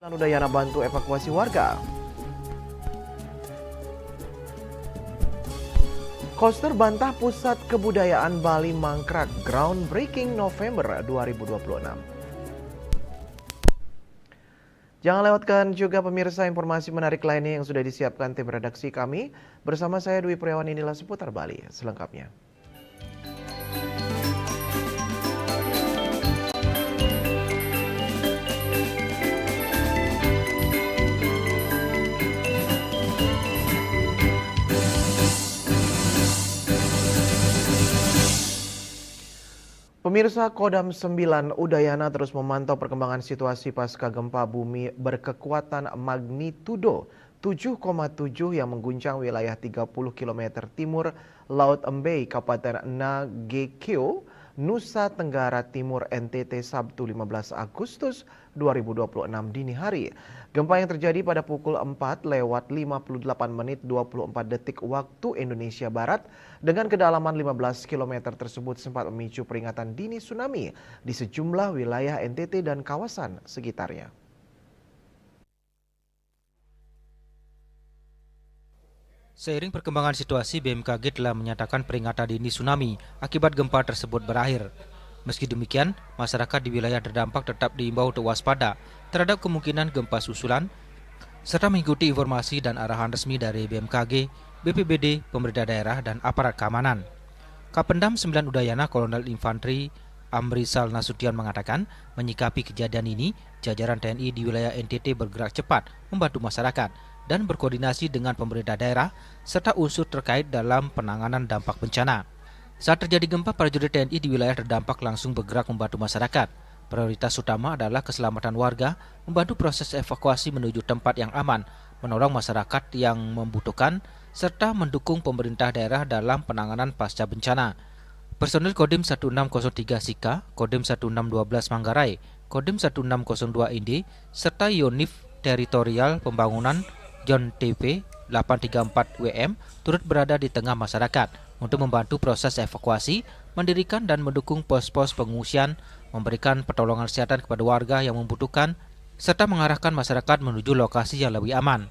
Udayana bantu evakuasi warga. Koster bantah Pusat Kebudayaan Bali mangkrak, groundbreaking November 2026. Jangan lewatkan juga pemirsa informasi menarik lainnya yang sudah disiapkan tim redaksi kami. Bersama saya Dwi Priawan, inilah seputar Bali selengkapnya. Pemirsa, Kodam 9 Udayana terus memantau perkembangan situasi pasca gempa bumi berkekuatan magnitudo 7,7 yang mengguncang wilayah 30 km timur Laut Embey, Kabupaten Nagekeo, Nusa Tenggara Timur, NTT, Sabtu 15 Agustus 2026 dini hari. Gempa yang terjadi pada pukul 4:58 menit 24 detik waktu Indonesia Barat dengan kedalaman 15 km tersebut sempat memicu peringatan dini tsunami di sejumlah wilayah NTT dan kawasan sekitarnya. Seiring perkembangan situasi, BMKG telah menyatakan peringatan dini tsunami akibat gempa tersebut berakhir. Meski demikian, masyarakat di wilayah terdampak tetap diimbau untuk waspada terhadap kemungkinan gempa susulan, serta mengikuti informasi dan arahan resmi dari BMKG, BPBD, pemerintah daerah, dan aparat keamanan. Kapendam 9 Udayana Kolonel Infantri Amrisal Nasution mengatakan, menyikapi kejadian ini, jajaran TNI di wilayah NTT bergerak cepat membantu masyarakat dan berkoordinasi dengan pemerintah daerah serta unsur terkait dalam penanganan dampak bencana. Saat terjadi gempa, prajurit TNI di wilayah terdampak langsung bergerak membantu masyarakat. Prioritas utama adalah keselamatan warga, membantu proses evakuasi menuju tempat yang aman, menolong masyarakat yang membutuhkan, serta mendukung pemerintah daerah dalam penanganan pasca bencana. Personil Kodim 1603 Sika, Kodim 1612 Manggarai, Kodim 1602 Indi, serta Yonif Teritorial Pembangunan John TV 834 WM turut berada di tengah masyarakat untuk membantu proses evakuasi, mendirikan dan mendukung pos-pos pengungsian, memberikan pertolongan kesehatan kepada warga yang membutuhkan, serta mengarahkan masyarakat menuju lokasi yang lebih aman.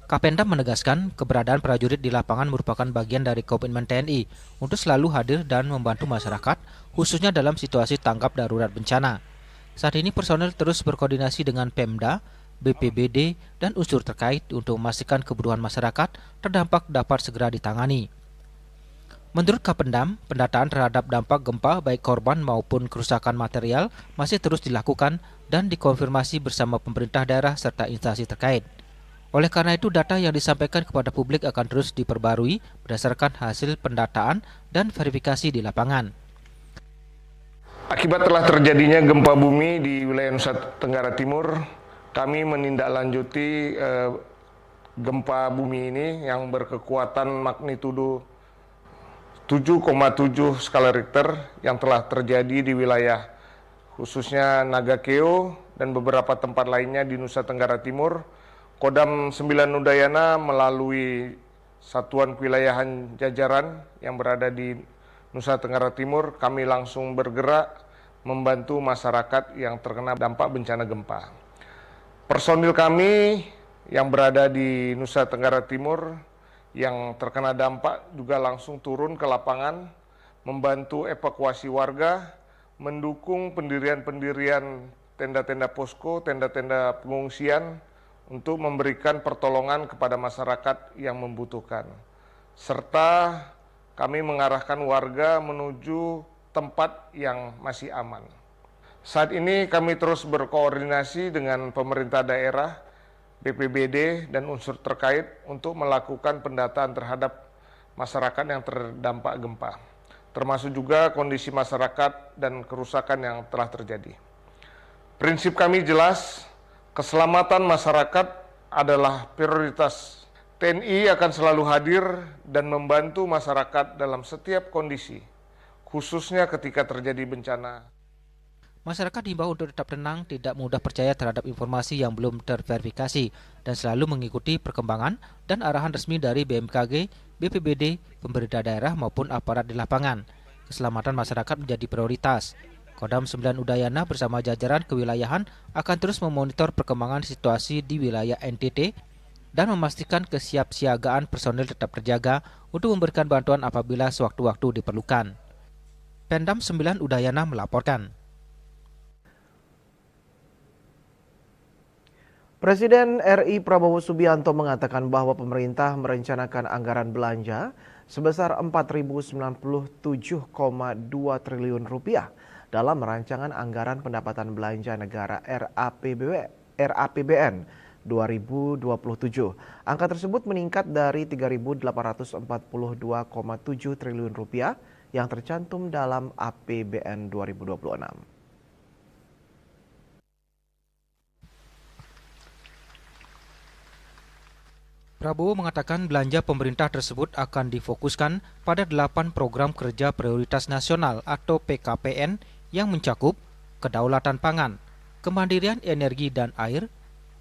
Kapendam menegaskan keberadaan prajurit di lapangan merupakan bagian dari komitmen TNI untuk selalu hadir dan membantu masyarakat, khususnya dalam situasi tanggap darurat bencana. Saat ini personel terus berkoordinasi dengan Pemda, BPBD, dan unsur terkait untuk memastikan kebutuhan masyarakat terdampak dapat segera ditangani. Menurut Kapendam, pendataan terhadap dampak gempa baik korban maupun kerusakan material masih terus dilakukan dan dikonfirmasi bersama pemerintah daerah serta instansi terkait. Oleh karena itu, data yang disampaikan kepada publik akan terus diperbarui berdasarkan hasil pendataan dan verifikasi di lapangan. Akibat telah terjadinya gempa bumi di wilayah Nusa Tenggara Timur, kami menindaklanjuti gempa bumi ini yang berkekuatan magnitudo 7,7 skala Richter yang telah terjadi di wilayah khususnya Nagekeo dan beberapa tempat lainnya di Nusa Tenggara Timur. Kodam 9 Udayana melalui Satuan Kewilayahan Jajaran yang berada di Nusa Tenggara Timur, kami langsung bergerak membantu masyarakat yang terkena dampak bencana gempa. Personil kami yang berada di Nusa Tenggara Timur yang terkena dampak juga langsung turun ke lapangan, membantu evakuasi warga, mendukung pendirian tenda-tenda posko, tenda-tenda pengungsian untuk memberikan pertolongan kepada masyarakat yang membutuhkan. Serta kami mengarahkan warga menuju tempat yang masih aman. Saat ini kami terus berkoordinasi dengan pemerintah daerah, BPBD, dan unsur terkait untuk melakukan pendataan terhadap masyarakat yang terdampak gempa, termasuk juga kondisi masyarakat dan kerusakan yang telah terjadi. Prinsip kami jelas, keselamatan masyarakat adalah prioritas. TNI akan selalu hadir dan membantu masyarakat dalam setiap kondisi, khususnya ketika terjadi bencana. Masyarakat diimbau untuk tetap tenang, tidak mudah percaya terhadap informasi yang belum terverifikasi, dan selalu mengikuti perkembangan dan arahan resmi dari BMKG, BPBD, pemerintah daerah maupun aparat di lapangan. Keselamatan masyarakat menjadi prioritas. Kodam 9 Udayana bersama jajaran kewilayahan akan terus memonitor perkembangan situasi di wilayah NTT dan memastikan kesiapsiagaan personil tetap terjaga untuk memberikan bantuan apabila sewaktu-waktu diperlukan. Pemdam 9 Udayana melaporkan. Presiden RI Prabowo Subianto mengatakan bahwa pemerintah merencanakan anggaran belanja sebesar Rp4.097,2 triliun dalam rancangan anggaran pendapatan belanja negara RAPBN 2027. Angka tersebut meningkat dari Rp3.842,7 triliun yang tercantum dalam APBN 2026. Prabowo mengatakan belanja pemerintah tersebut akan difokuskan pada 8 program kerja prioritas nasional atau PKPN yang mencakup kedaulatan pangan, kemandirian energi dan air,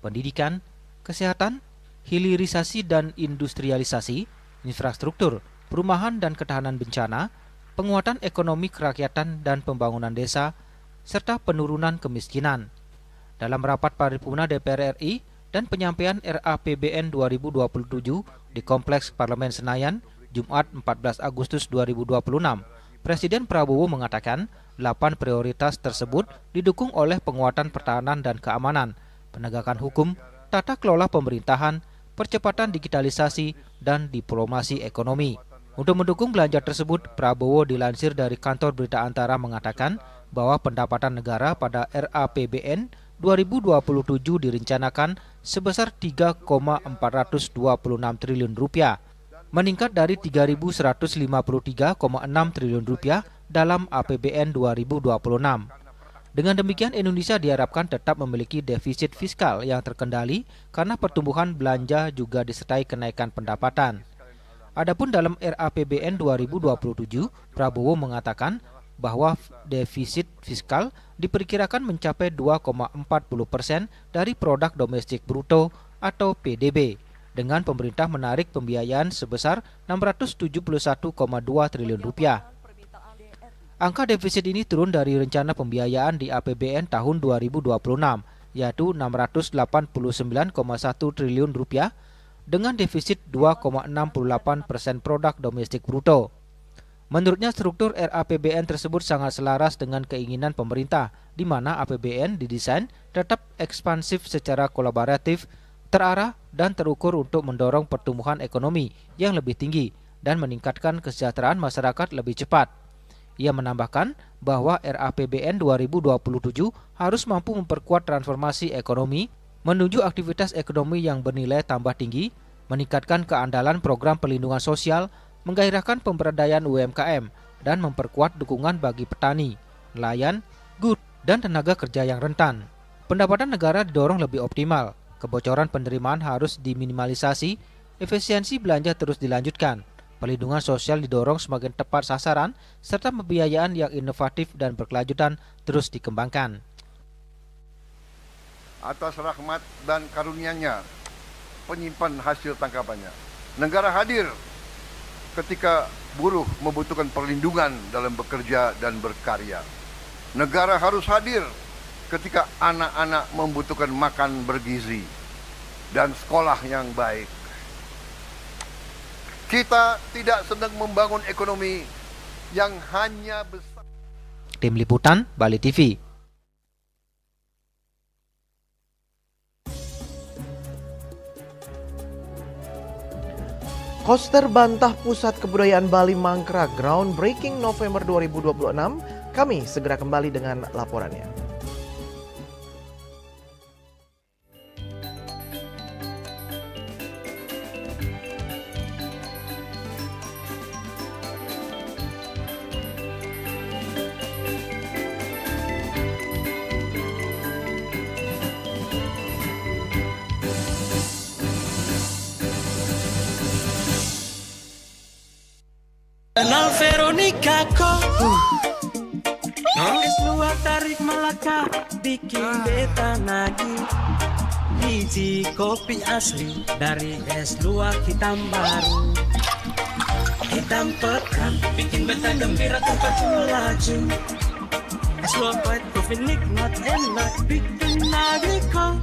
pendidikan, kesehatan, hilirisasi dan industrialisasi, infrastruktur, perumahan dan ketahanan bencana, penguatan ekonomi kerakyatan dan pembangunan desa, serta penurunan kemiskinan. Dalam rapat paripurna DPR RI dan penyampaian RAPBN 2027 di Kompleks Parlemen Senayan, Jumat 14 Agustus 2026, Presiden Prabowo mengatakan 8 prioritas tersebut didukung oleh penguatan pertahanan dan keamanan, penegakan hukum, tata kelola pemerintahan, percepatan digitalisasi, dan diplomasi ekonomi. Untuk mendukung belanja tersebut, Prabowo dilansir dari Kantor Berita Antara mengatakan bahwa pendapatan negara pada RAPBN 2027 direncanakan sebesar Rp3,426 triliun, meningkat dari Rp3.153,6 triliun dalam APBN 2026. Dengan demikian, Indonesia diharapkan tetap memiliki defisit fiskal yang terkendali karena pertumbuhan belanja juga disertai kenaikan pendapatan. Adapun dalam RAPBN 2027, Prabowo mengatakan bahwa defisit fiskal diperkirakan mencapai 2,40% dari produk domestik bruto atau PDB, dengan pemerintah menarik pembiayaan sebesar Rp671,2 triliun. Angka defisit ini turun dari rencana pembiayaan di APBN tahun 2026, yaitu Rp689,1 triliun dengan defisit 2,68% produk domestik bruto. Menurutnya, struktur RAPBN tersebut sangat selaras dengan keinginan pemerintah, di mana APBN didesain tetap ekspansif secara kolaboratif, terarah dan terukur untuk mendorong pertumbuhan ekonomi yang lebih tinggi dan meningkatkan kesejahteraan masyarakat lebih cepat. Ia menambahkan bahwa RAPBN 2027 harus mampu memperkuat transformasi ekonomi, menuju aktivitas ekonomi yang bernilai tambah tinggi, meningkatkan keandalan program perlindungan sosial, menggairahkan pemberdayaan UMKM, dan memperkuat dukungan bagi petani, nelayan, guru, dan tenaga kerja yang rentan. Pendapatan negara didorong lebih optimal, kebocoran penerimaan harus diminimalisasi, efisiensi belanja terus dilanjutkan, perlindungan sosial didorong semakin tepat sasaran, serta pembiayaan yang inovatif dan berkelanjutan terus dikembangkan. Atas rahmat dan karunia-Nya, penyimpan hasil tangkapannya, negara hadir ketika buruh membutuhkan perlindungan dalam bekerja dan berkarya. Negara harus hadir ketika anak-anak membutuhkan makan bergizi dan sekolah yang baik. Kita tidak sedang membangun ekonomi yang hanya besar. Tim Liputan, Bali TV. Koster bantah Pusat Kebudayaan Bali mangkrak groundbreaking November 2026. Kami segera kembali dengan laporannya. Kenal Veronica kok es luar tarik Melaka bikin beta nagih. Biji kopi asli dari es luar hitam baru, hitam pekat bikin beta gembira tempat laju. Slow white coffee nikmat enak bikin nagiko.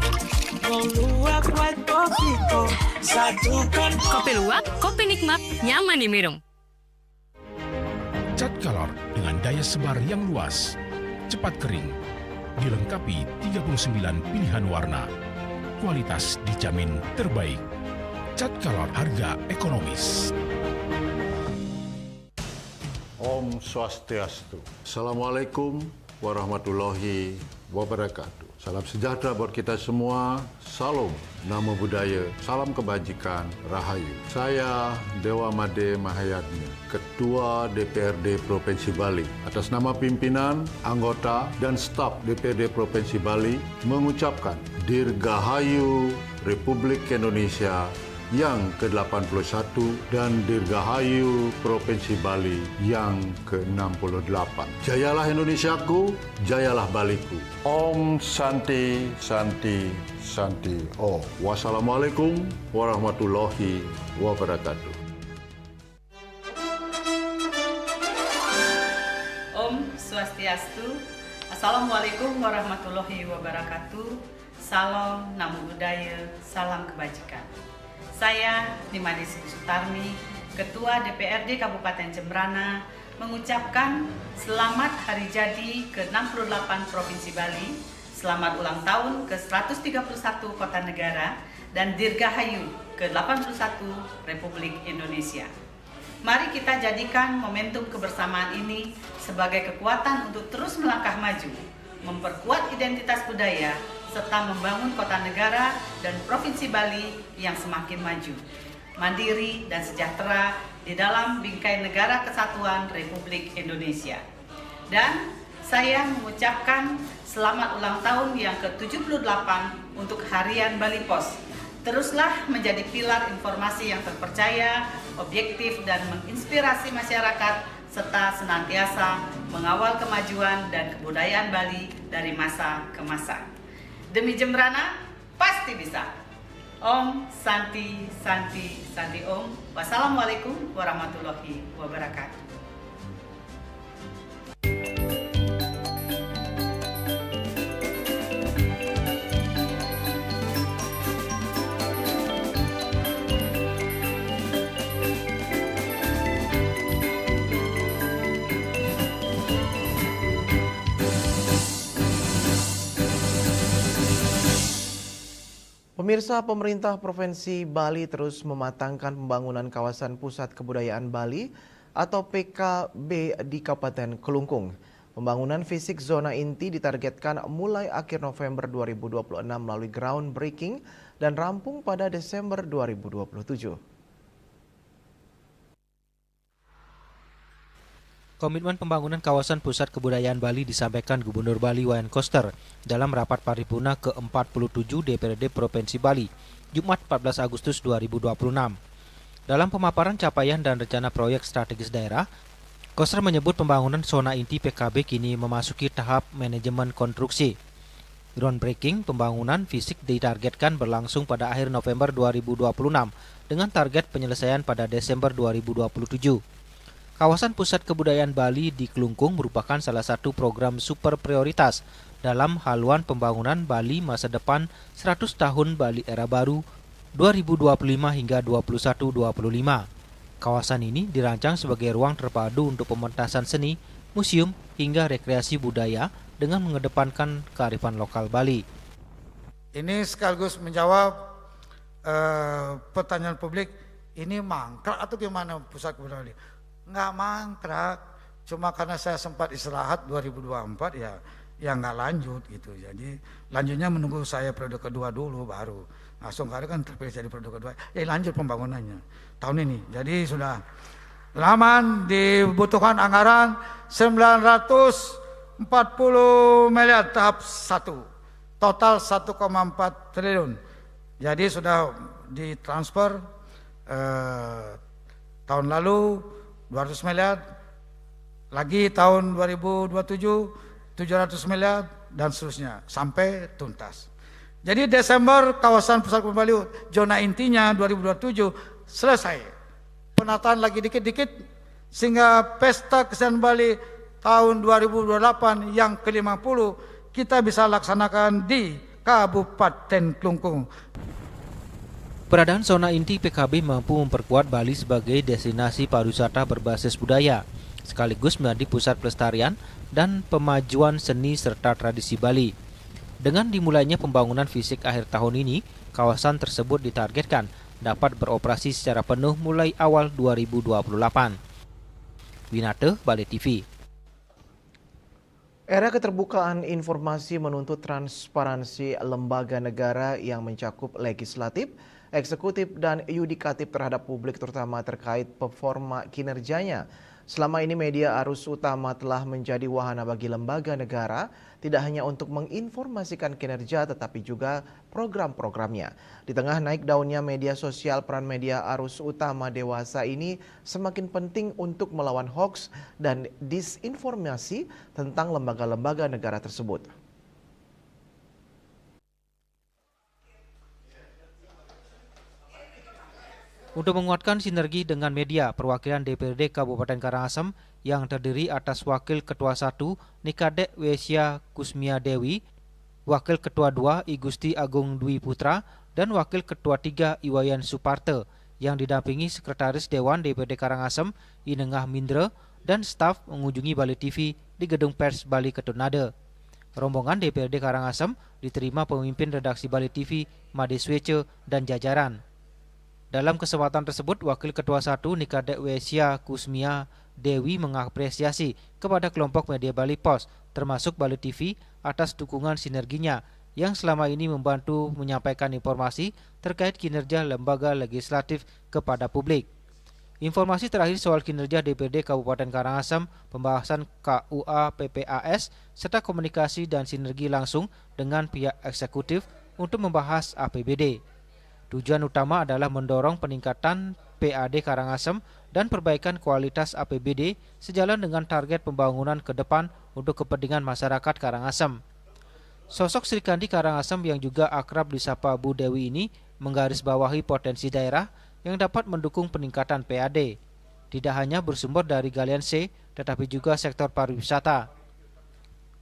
Mau luwak white coffee ko satukan. Kopi luwak, kopi nikmat, nyaman diminum. Cat Color dengan daya sebar yang luas, cepat kering, dilengkapi 39 pilihan warna. Kualitas dijamin terbaik. Cat Color harga ekonomis. Om Swastiastu. Assalamualaikum warahmatullahi wabarakatuh. Salam sejahtera buat kita semua. Salam Namo Buddhaya, salam kebajikan, rahayu. Saya Dewa Made Mahayatmya, Ketua DPRD Provinsi Bali. Atas nama pimpinan, anggota, dan staf DPRD Provinsi Bali mengucapkan Dirgahayu Republik Indonesia yang ke-81 dan Dirgahayu Provinsi Bali yang ke-68. Jayalah Indonesiaku, jayalah Baliku. Om Santi, Santi, Santi Om. Wassalamualaikum warahmatullahi wabarakatuh. Om Swastiastu. Assalamualaikum warahmatullahi wabarakatuh. Salam Namo Buddhaya, salam kebajikan. Saya Nimade Sri Sutarmi, Ketua DPRD Kabupaten Jembrana, mengucapkan selamat hari jadi ke-68 Provinsi Bali, selamat ulang tahun ke-131 Kota Negara, dan Dirgahayu ke-81 Republik Indonesia. Mari kita jadikan momentum kebersamaan ini sebagai kekuatan untuk terus melangkah maju, memperkuat identitas budaya, serta membangun kota negara dan Provinsi Bali yang semakin maju, mandiri dan sejahtera di dalam bingkai Negara Kesatuan Republik Indonesia. Dan saya mengucapkan selamat ulang tahun yang ke-78 untuk Harian Bali Pos. Teruslah menjadi pilar informasi yang terpercaya, objektif, dan menginspirasi masyarakat, serta senantiasa mengawal kemajuan dan kebudayaan Bali dari masa ke masa. Demi Jembrana, pasti bisa. Om Santi, Santi, Santi Om. Wassalamualaikum warahmatullahi wabarakatuh. Pemirsa, pemerintah Provinsi Bali terus mematangkan pembangunan kawasan Pusat Kebudayaan Bali atau PKB di Kabupaten Kelungkung. Pembangunan fisik zona inti ditargetkan mulai akhir November 2026 melalui groundbreaking dan rampung pada Desember 2027. Komitmen pembangunan kawasan Pusat Kebudayaan Bali disampaikan Gubernur Bali Wayan Koster dalam rapat paripurna ke-47 DPRD Provinsi Bali, Jumat 14 Agustus 2026. Dalam pemaparan capaian dan rencana proyek strategis daerah, Koster menyebut pembangunan zona inti PKB kini memasuki tahap manajemen konstruksi. Groundbreaking pembangunan fisik ditargetkan berlangsung pada akhir November 2026 dengan target penyelesaian pada Desember 2027. Kawasan Pusat Kebudayaan Bali di Kelungkung merupakan salah satu program super prioritas dalam haluan pembangunan Bali masa depan 100 tahun Bali era baru 2025 hingga 2125. Kawasan ini dirancang sebagai ruang terpadu untuk pementasan seni, museum, hingga rekreasi budaya dengan mengedepankan kearifan lokal Bali. Ini sekaligus menjawab pertanyaan publik, ini mangkrak atau gimana Pusat Kebudayaan Bali? Nggak mangkrak, cuma karena saya sempat istirahat 2024 ya nggak lanjut gitu. Jadi lanjutnya menunggu saya periode kedua dulu baru langsung, karena kan terpilih jadi periode kedua ya lanjut pembangunannya tahun ini. Jadi sudah laman dibutuhkan anggaran 940 miliar tahap 1, total 1,4 triliun. Jadi sudah ditransfer tahun lalu 200 miliar, lagi tahun 2027 700 miliar, dan seterusnya sampai tuntas. Jadi Desember kawasan Pusat Kebudayaan Bali zona intinya 2027 selesai. Penataan lagi dikit-dikit sehingga Pesta Kesenian Bali tahun 2028 yang ke-50 kita bisa laksanakan di Kabupaten Klungkung. Peradaan zona inti PKB mampu memperkuat Bali sebagai destinasi pariwisata berbasis budaya, sekaligus menjadi pusat pelestarian dan pemajuan seni serta tradisi Bali. Dengan dimulainya pembangunan fisik akhir tahun ini, kawasan tersebut ditargetkan dapat beroperasi secara penuh mulai awal 2028. Winate, Bali TV. Era keterbukaan informasi menuntut transparansi lembaga negara yang mencakup legislatif, eksekutif, dan yudikatif terhadap publik terutama terkait performa kinerjanya. Selama ini media arus utama telah menjadi wahana bagi lembaga negara, tidak hanya untuk menginformasikan kinerja tetapi juga program-programnya. Di tengah naik daunnya media sosial, peran media arus utama dewasa ini semakin penting untuk melawan hoaks dan disinformasi tentang lembaga-lembaga negara tersebut. Untuk menguatkan sinergi dengan media, perwakilan DPRD Kabupaten Karangasem yang terdiri atas Wakil Ketua 1 Nikadek Wesya Kusmia Dewi, Wakil Ketua 2 I Gusti Agung Dwi Putra, dan Wakil Ketua 3 Iwayan Suparte yang didampingi Sekretaris Dewan DPRD Karangasem Inengah Mindre dan staf mengunjungi Bali TV di Gedung Pers Bali Ketunade. Rombongan DPRD Karangasem diterima pemimpin redaksi Bali TV Made Swece dan jajaran. Dalam kesempatan tersebut, Wakil Ketua 1 Nikadek Wesya Kusmia Dewi mengapresiasi kepada kelompok media Bali Pos, termasuk Bali TV, atas dukungan sinerginya yang selama ini membantu menyampaikan informasi terkait kinerja lembaga legislatif kepada publik. Informasi terakhir soal kinerja DPRD Kabupaten Karangasem, pembahasan KUA PPAS, serta komunikasi dan sinergi langsung dengan pihak eksekutif untuk membahas APBD. Tujuan utama adalah mendorong peningkatan PAD Karangasem dan perbaikan kualitas APBD sejalan dengan target pembangunan ke depan untuk kepentingan masyarakat Karangasem. Sosok Sri Kandi Karangasem yang juga akrab disapa Bu Dewi ini menggarisbawahi potensi daerah yang dapat mendukung peningkatan PAD. Tidak hanya bersumber dari galian C, tetapi juga sektor pariwisata.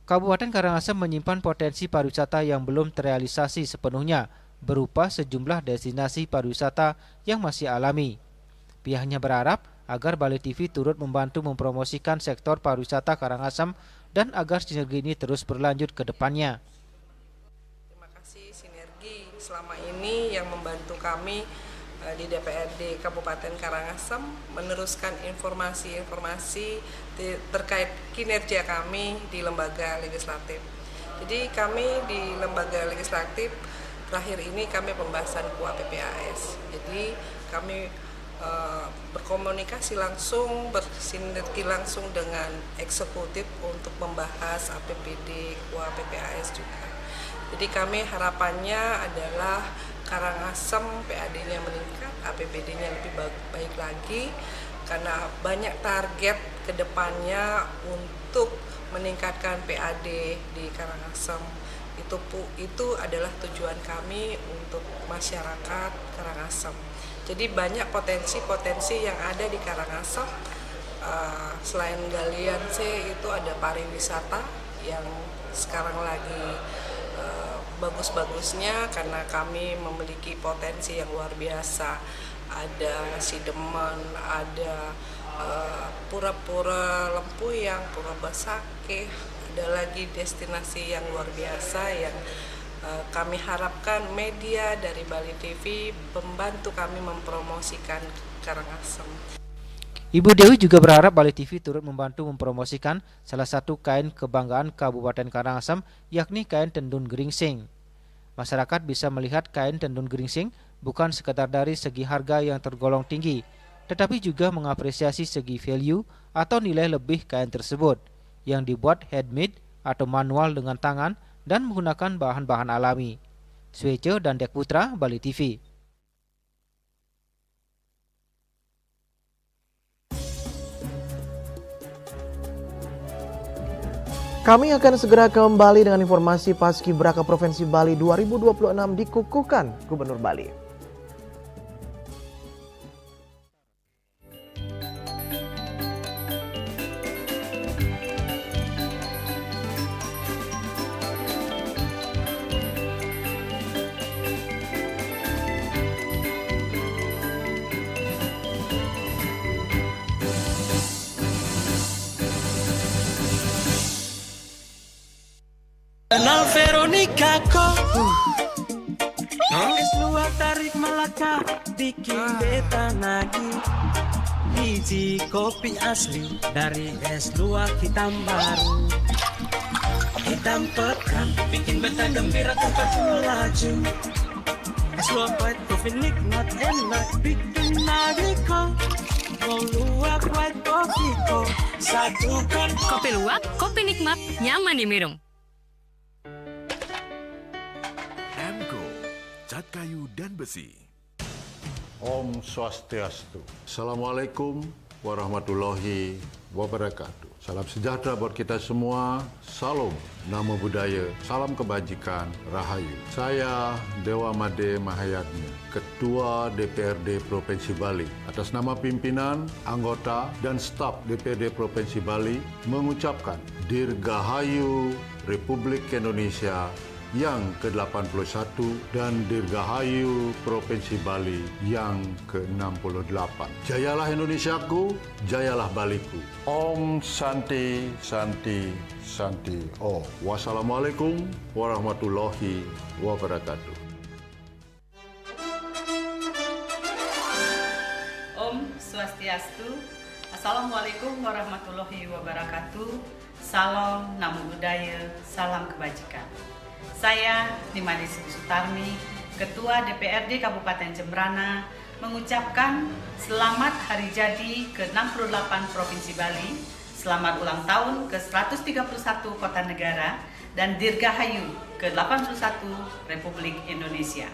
Kabupaten Karangasem menyimpan potensi pariwisata yang belum terrealisasi sepenuhnya, berupa sejumlah destinasi pariwisata yang masih alami. Pihaknya berharap agar Bali TV turut membantu mempromosikan sektor pariwisata Karangasem dan agar sinergi ini terus berlanjut ke depannya. Terima kasih sinergi selama ini yang membantu kami di DPRD Kabupaten Karangasem meneruskan informasi-informasi terkait kinerja kami di lembaga legislatif. Jadi kami di lembaga legislatif terakhir ini kami pembahasan KUA PPAS. Jadi kami berkomunikasi langsung, bersinergi langsung dengan eksekutif untuk membahas APBD KUA PPAS juga. Jadi kami harapannya adalah Karangasem PAD-nya meningkat, APBD-nya lebih baik lagi karena banyak target ke depannya untuk meningkatkan PAD di Karangasem. Itu adalah tujuan kami untuk masyarakat Karangasem. Jadi banyak potensi-potensi yang ada di Karangasem. Selain galian C itu ada pariwisata yang sekarang lagi bagus-bagusnya karena kami memiliki potensi yang luar biasa. Ada Sidemen, ada Pura-Pura Lempuyang, Pura Basake. Ada lagi destinasi yang luar biasa yang kami harapkan media dari Bali TV membantu kami mempromosikan Karangasem. Ibu Dewi juga berharap Bali TV turut membantu mempromosikan salah satu kain kebanggaan Kabupaten Karangasem, yakni kain Tendun Geringsing. Masyarakat bisa melihat kain Tendun Geringsing bukan sekadar dari segi harga yang tergolong tinggi, tetapi juga mengapresiasi segi value atau nilai lebih kain tersebut, yang dibuat handmade atau manual dengan tangan dan menggunakan bahan-bahan alami. Swece dan Dek Putra, Bali TV. Kami akan segera kembali dengan informasi Paskibraka Provinsi Bali 2026 dikukuhkan Gubernur Bali. Kenal Veronica kok. Es luar tarik Melaka, bikin beta nagih. Biji kopi asli dari es luar hitam baru. Hitam pekat, bikin beta gembira tempat melaju. Es luar white coffee nikmat enak, bikin nagih kok. Mau luwak white coffee kok, satukan. Kopi luwak, kopi nikmat, nyaman diminum. Cat kayu dan besi. Om Swastiastu. Assalamualaikum warahmatullahi wabarakatuh. Salam sejahtera buat kita semua. Salam, namo buddhaya, salam kebajikan, rahayu. Saya Dewa Made Mahayatnya, Ketua DPRD Provinsi Bali. Atas nama pimpinan, anggota, dan staf DPRD Provinsi Bali mengucapkan Dirgahayu Republik Indonesia yang ke-81 dan Dirgahayu Provinsi Bali yang ke-68. Jayalah Indonesiaku, jayalah Baliku. Om Santi, Santi, Santi. Oh, wassalamualaikum warahmatullahi wabarakatuh. Om Swastiastu. Assalamualaikum warahmatullahi wabarakatuh. Salam, namo buddhaya, salam kebajikan. Saya Nimade Sigi Sutarmi, Ketua DPRD Kabupaten Jembrana, mengucapkan selamat hari jadi ke-68 Provinsi Bali, selamat ulang tahun ke-131 Kota Negara, dan Dirgahayu ke-81 Republik Indonesia.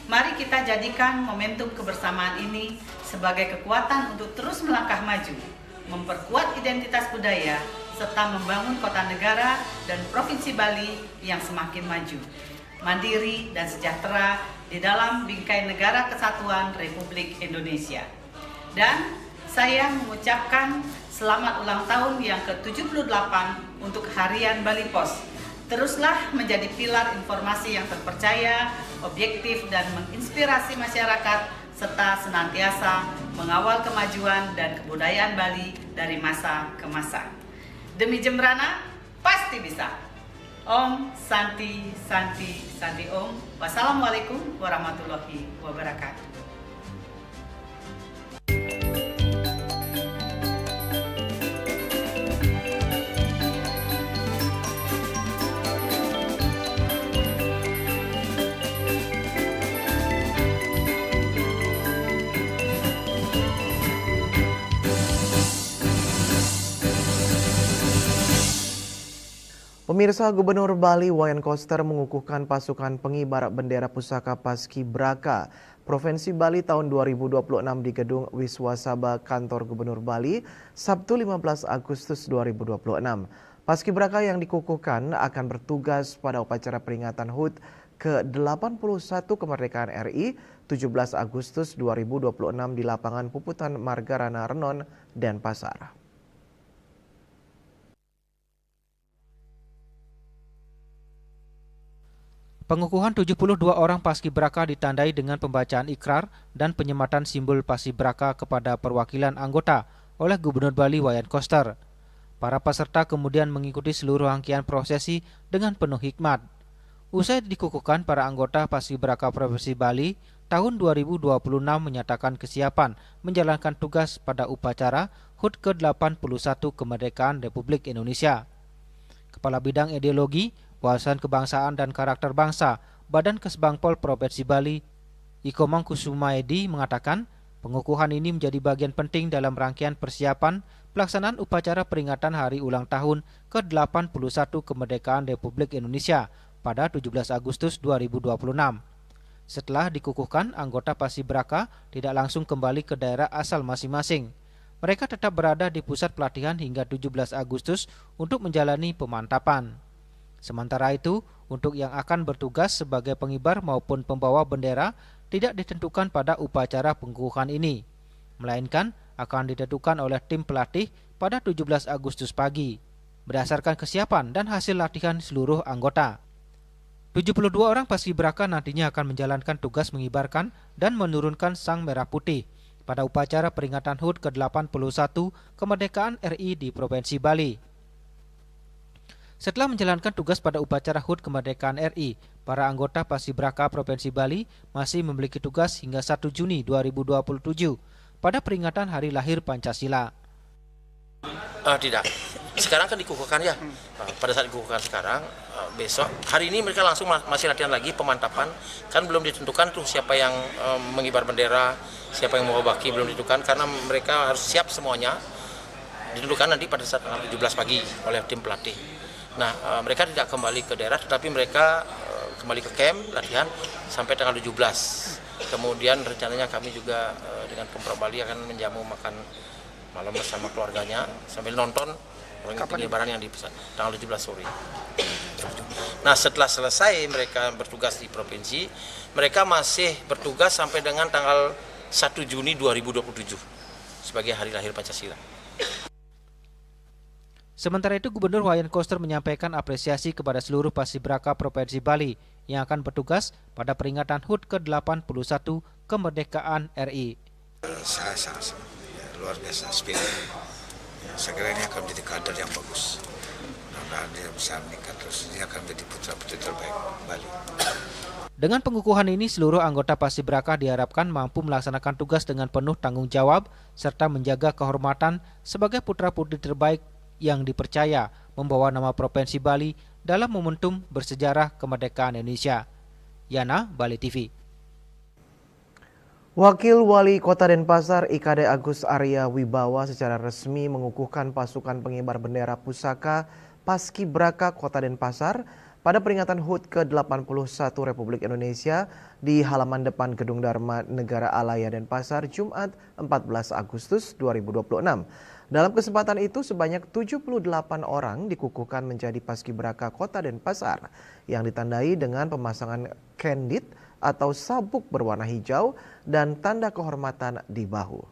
Mari kita jadikan momentum kebersamaan ini sebagai kekuatan untuk terus melangkah maju, memperkuat identitas budaya, serta membangun kota negara dan Provinsi Bali yang semakin maju, mandiri dan sejahtera di dalam bingkai negara kesatuan Republik Indonesia. Dan saya mengucapkan selamat ulang tahun yang ke-78 untuk Harian Bali Pos. Teruslah menjadi pilar informasi yang terpercaya, objektif dan menginspirasi masyarakat, serta senantiasa mengawal kemajuan dan kebudayaan Bali dari masa ke masa. Demi Jembrana, pasti bisa. Om Santi, Santi, Santi Om. Wassalamualaikum warahmatullahi wabarakatuh. Pemirsa, Gubernur Bali Wayan Koster mengukuhkan pasukan pengibar bendera pusaka Paskibraka Provinsi Bali tahun 2026 di Gedung Wiswasaba Kantor Gubernur Bali, Sabtu 15 Agustus 2026. Paskibraka yang dikukuhkan akan bertugas pada upacara peringatan HUT ke-81 Kemerdekaan RI 17 Agustus 2026 di lapangan Puputan Margarana Renon, Denpasar. Pengukuhan 72 orang paskibraka ditandai dengan pembacaan ikrar dan penyematan simbol paskibraka kepada perwakilan anggota oleh Gubernur Bali Wayan Koster. Para peserta kemudian mengikuti seluruh rangkaian prosesi dengan penuh hikmat. Usai dikukuhkan, para anggota paskibraka Provinsi Bali tahun 2026 menyatakan kesiapan menjalankan tugas pada upacara HUT ke-81 Kemerdekaan Republik Indonesia. Kepala Bidang Ideologi, Wawasan Kebangsaan dan Karakter Bangsa, Badan Kesbangpol Provinsi Bali, Iko Mangkusumaedi mengatakan pengukuhan ini menjadi bagian penting dalam rangkaian persiapan pelaksanaan upacara peringatan Hari Ulang Tahun ke-81 Kemerdekaan Republik Indonesia pada 17 Agustus 2026. Setelah dikukuhkan, anggota paskibraka tidak langsung kembali ke daerah asal masing-masing. Mereka tetap berada di pusat pelatihan hingga 17 Agustus untuk menjalani pemantapan. Sementara itu, untuk yang akan bertugas sebagai pengibar maupun pembawa bendera tidak ditentukan pada upacara pengukuhan ini, melainkan akan ditentukan oleh tim pelatih pada 17 Agustus pagi, berdasarkan kesiapan dan hasil latihan seluruh anggota. 72 orang paskibraka nantinya akan menjalankan tugas mengibarkan dan menurunkan sang merah putih pada upacara peringatan HUT ke-81 Kemerdekaan RI di Provinsi Bali. Setelah menjalankan tugas pada upacara HUT Kemerdekaan RI, para anggota Paskibraka Provinsi Bali masih memiliki tugas hingga 1 Juni 2027 pada peringatan Hari Lahir Pancasila. Tidak, sekarang kan dikukuhkan ya. Pada saat dikukuhkan sekarang, besok, hari ini mereka langsung masih latihan lagi pemantapan. Kan belum ditentukan tuh siapa yang mengibar bendera, siapa yang mau baki, belum ditentukan karena mereka harus siap semuanya. Ditentukan nanti pada saat 17 pagi oleh tim pelatih. Nah, mereka tidak kembali ke daerah, tetapi mereka kembali ke camp latihan sampai tanggal 17. Kemudian rencananya kami juga dengan Pemprov Bali akan menjamu makan malam bersama keluarganya sambil nonton pengibaran yang dipesan tanggal 17 sore. Nah, setelah selesai mereka bertugas di provinsi, mereka masih bertugas sampai dengan tanggal 1 Juni 2027 sebagai Hari Lahir Pancasila. Sementara itu, Gubernur Wayan Koster menyampaikan apresiasi kepada seluruh Paskibraka Provinsi Bali yang akan bertugas pada peringatan HUT ke-81 Kemerdekaan RI. Saya sangat luar biasa spirit. Saya kira ini akan menjadi kader yang bagus. Mudah-mudahan dia bisa meningkat terus. Ini akan menjadi putra-putri terbaik Bali. Dengan pengukuhan ini, seluruh anggota Paskibraka diharapkan mampu melaksanakan tugas dengan penuh tanggung jawab serta menjaga kehormatan sebagai putra-putri terbaik yang dipercaya membawa nama Provinsi Bali dalam momentum bersejarah kemerdekaan Indonesia. Yana, Bali TV. Wakil Wali Kota Denpasar IKD Agus Arya Wibawa secara resmi mengukuhkan pasukan pengibar bendera pusaka Paskibraka Kota Denpasar pada peringatan HUT ke-81 Republik Indonesia di halaman depan Gedung Dharma Negara Alaya Denpasar Jumat 14 Agustus 2026. Dalam kesempatan itu sebanyak 78 orang dikukuhkan menjadi Paskibraka Kota Denpasar yang ditandai dengan pemasangan kendit atau sabuk berwarna hijau dan tanda kehormatan di bahu.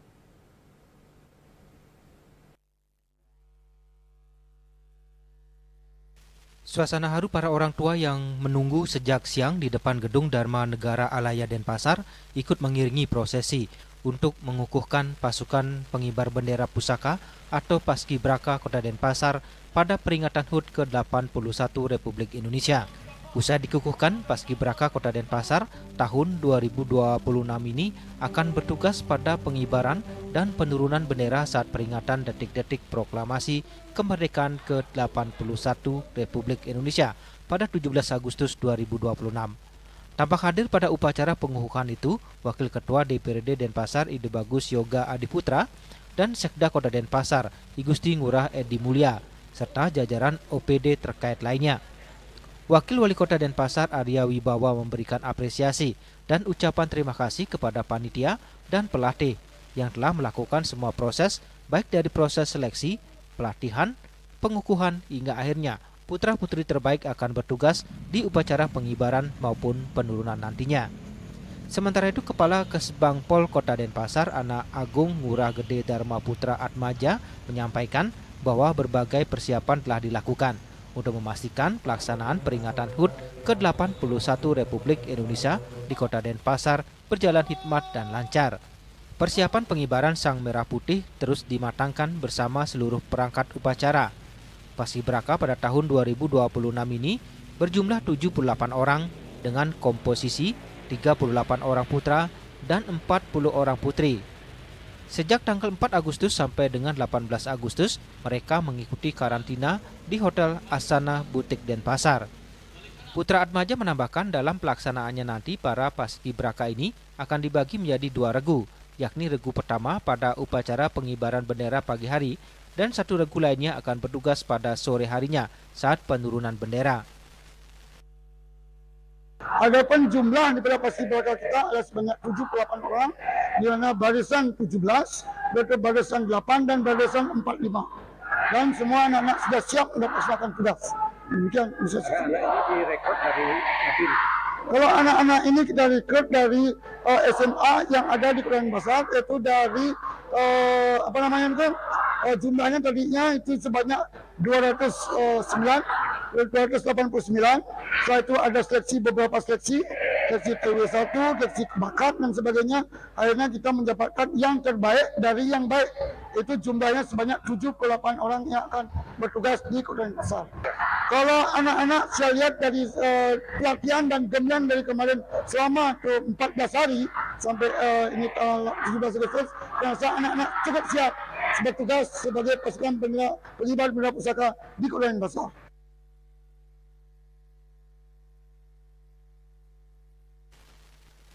Suasana haru para orang tua yang menunggu sejak siang di depan Gedung Dharma Negara Alaya Denpasar ikut mengiringi prosesi untuk mengukuhkan pasukan pengibar bendera pusaka atau Paskibraka Kota Denpasar pada peringatan HUT ke-81 Republik Indonesia. Usai dikukuhkan, Paskibraka Kota Denpasar tahun 2026 ini akan bertugas pada pengibaran dan penurunan bendera saat peringatan detik-detik proklamasi kemerdekaan ke-81 Republik Indonesia pada 17 Agustus 2026. Tampak hadir pada upacara pengukuhan itu, Wakil Ketua DPRD Denpasar Ide Bagus Yoga Adiputra dan Sekda Kota Denpasar Igusti Ngurah Edi Mulia, serta jajaran OPD terkait lainnya. Wakil Wali Kota Denpasar Arya Wibawa memberikan apresiasi dan ucapan terima kasih kepada panitia dan pelatih yang telah melakukan semua proses, baik dari proses seleksi, pelatihan, pengukuhan hingga akhirnya putra-putri terbaik akan bertugas di upacara pengibaran maupun penurunan nantinya. Sementara itu, Kepala Kesbangpol Kota Denpasar Anak Agung Ngurah Gede Dharma Putra Atmaja menyampaikan bahwa berbagai persiapan telah dilakukan untuk memastikan pelaksanaan peringatan HUT ke-81 Republik Indonesia di Kota Denpasar berjalan hikmat dan lancar. Persiapan pengibaran Sang Merah Putih terus dimatangkan bersama seluruh perangkat upacara. Paskibraka pada tahun 2026 ini berjumlah 78 orang dengan komposisi 38 orang putra dan 40 orang putri. Sejak tanggal 4 Agustus sampai dengan 18 Agustus, mereka mengikuti karantina di Hotel Asana Butik Denpasar. Putra Atmaja menambahkan dalam pelaksanaannya nanti para Paskibraka ini akan dibagi menjadi 2 regu, yakni regu pertama pada upacara pengibaran bendera pagi hari dan 1 regu lainnya akan bertugas pada sore harinya saat penurunan bendera. Adapun jumlah daripada Paskibraka kita adalah sebanyak 78 orang, di mana barisan 17, berarti barisan 8 dan barisan 45. Dan semua anak-anak sudah siap untuk melaksanakan tugas. Demikian bisa saya. Direkrut dari kalau anak-anak ini kita rekrut dari SMA yang ada di Kota Denpasar, yaitu dari jumlahnya tadinya itu sebanyak 289. Setelah itu ada beberapa seleksi TW1, seleksi bakat dan sebagainya. Akhirnya kita mendapatkan yang terbaik dari yang baik. Itu jumlahnya sebanyak 78 orang yang akan bertugas di Kota Denpasar. Kalau anak-aanak saya lihat dari pelatihan dan gemian dari kemarin selama 14 hari sampai ini tanggal 17 Agustus, saya rasa anak-anak cukup siap bertugas sebagai pasukan pengibar bendera pusaka di Kota Denpasar.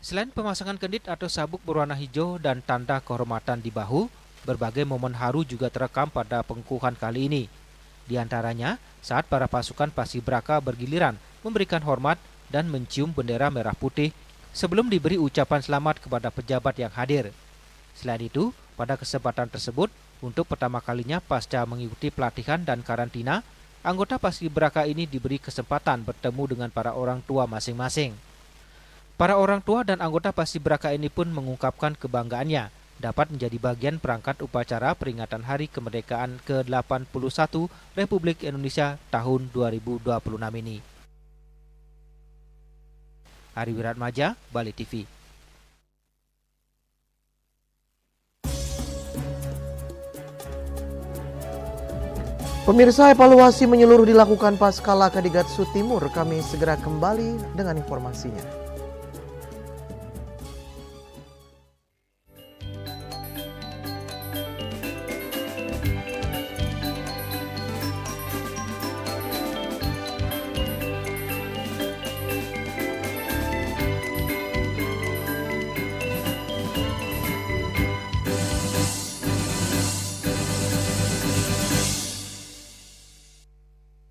Selain pemasangan kendit atau sabuk berwarna hijau dan tanda kehormatan di bahu, berbagai momen haru juga terekam pada pengukuhan kali ini. Di antaranya saat para pasukan Paskibraka bergiliran memberikan hormat dan mencium bendera merah putih sebelum diberi ucapan selamat kepada pejabat yang hadir. Selain itu, pada kesempatan tersebut, untuk pertama kalinya pasca mengikuti pelatihan dan karantina, anggota Paskibraka ini diberi kesempatan bertemu dengan para orang tua masing-masing. Para orang tua dan anggota Paskibraka ini pun mengungkapkan kebanggaannya dapat menjadi bagian perangkat upacara peringatan Hari Kemerdekaan ke-81 Republik Indonesia tahun 2026 ini. Ari Wiratmaja, Bali TV. Pemirsa, evaluasi menyeluruh dilakukan pasca Laka di Gatsu Timur. Kami segera kembali dengan informasinya.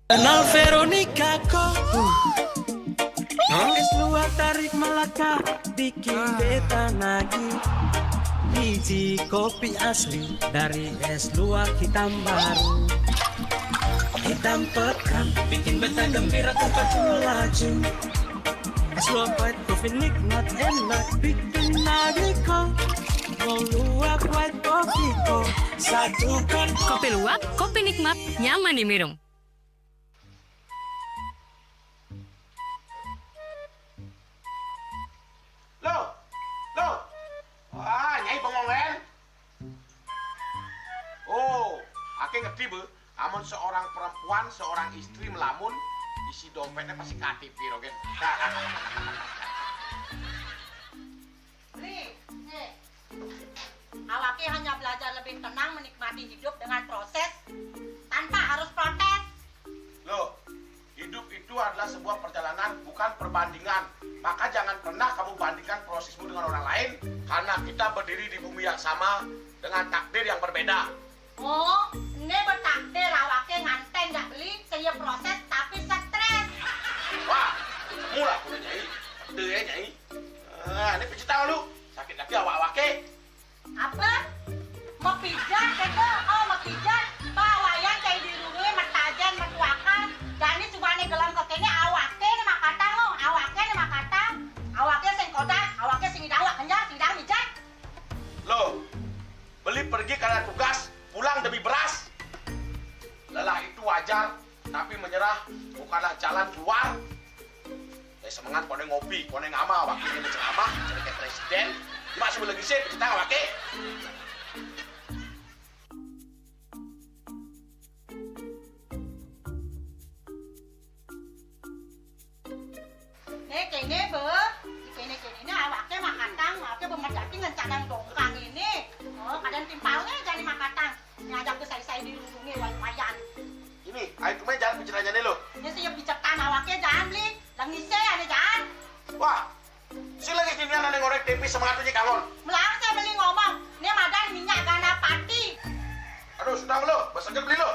Kenal Veronica kok es luar tarik Melaka bikin beta nagih. Biji kopi asli dari es luar hitam baru, hitam pekat bikin beta gembira tempat melaju. Es luar white kopi nikmat enak bikin nagih kok. Mau luak white kopi kok satukan. Kopi luwak, kopi nikmat, nyaman diminum. Nyai bengong len. Oh, ake ngerti be. Amun seorang perempuan, seorang istri melamun, isi dompetnya pasti KTP rogen. Awake hanya belajar lebih tenang menikmati hidup dengan proses tanpa harus protes. Loh, hidup itu adalah sebuah perjalanan, bukan perbandingan. Maka jangan pernah kamu bandingkan prosesmu dengan orang lain, karena kita berdiri di bumi yang sama dengan takdir yang berbeda. Oh, ini bertakdir awake nganten nggak beli, saya proses tapi stres. Wah, mula aku Nyai. Betul ya Nyai. Ini pijit tangan lu. Sakit lagi awak-awake. Apa? Mau pijat kata? Oh, mau pijat. Bawayan kayak dirurui matajan metuakan. Dan ini subane gelam kokene awake nih makatang lo. Awake nih makatang. Awake sing kodak, awake sing idawak kenjang, sing idawak mijat. Loh, beli pergi karena tugas, pulang demi beras. Lelah itu wajar, tapi menyerah bukanlah jalan keluar. Semangat kone ngopi, kone ngama, wakilnya berceramah, jadi kayak presiden. Masih lagi sih, kita wakil. Kene be, kene awake makatang, awake bemedati ngencadang dongkang ini. Oh, kadang timpalnya jadi makatang. Ngajak ke saya dirundungi wayan. Ini, ayo kemarin jangan bicaranya nih lo. Ini saya bicarkan awake jangan beli, langise ane jangan. Wah, si lagi gini ane ngorek tempe semangatnya kangon. Melang saya beli ngomong, ini madan minyak gana pati. Aduh, sudah lo, besok beli lo.